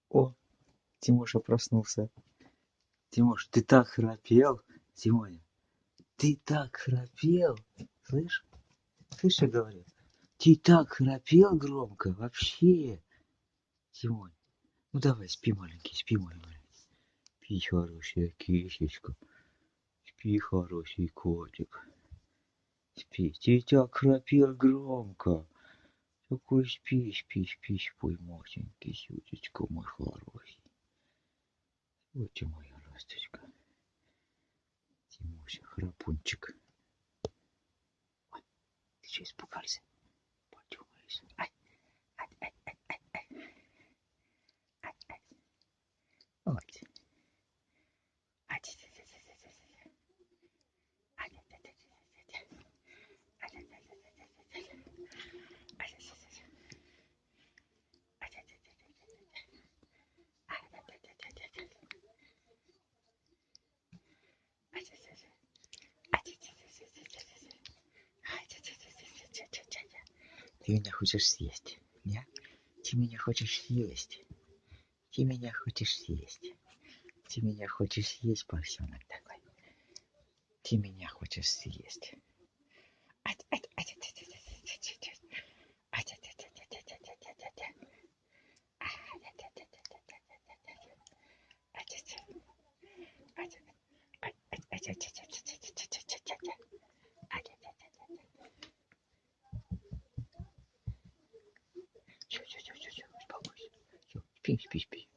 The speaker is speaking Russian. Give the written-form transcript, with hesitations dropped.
О, Тимоша проснулся. Тимош, ты так храпел, Тимоня, ты так храпел. Слышь, слышь, я говорю, ты так храпел громко, вообще. Тимонь, ну давай, спи, маленький, спи, мой маленький. Спи, хорошая кисечка, спи, хороший котик. Спи, ты так храпел громко. Такой спи, спи, спи, спой, маленький, сютечка мой хороший. Вот ты моя ласточка. Тимоша, храпунчик. Ой, ты что испугался? Подумаешь. Ай, ай, ай, ай, ай, ай, ай, ай. Вот. Ай, ай, ай, ай, ай, ай, ай. Ай, ай, ай, ай, ай, ай. Ай, ай, ай, ай, ай, ай, ай. Ай, ай, ай, ай, ай, ай, ай. Ай, ай, ай, ай, ай, ай, ай. Ты меня хочешь съесть, не? Ты меня хочешь съесть. Ты меня хочешь съесть. Ты меня хочешь съесть, поросенок такой. Ты меня хочешь съесть. Все, успокойся. Все, спи, спи, спи.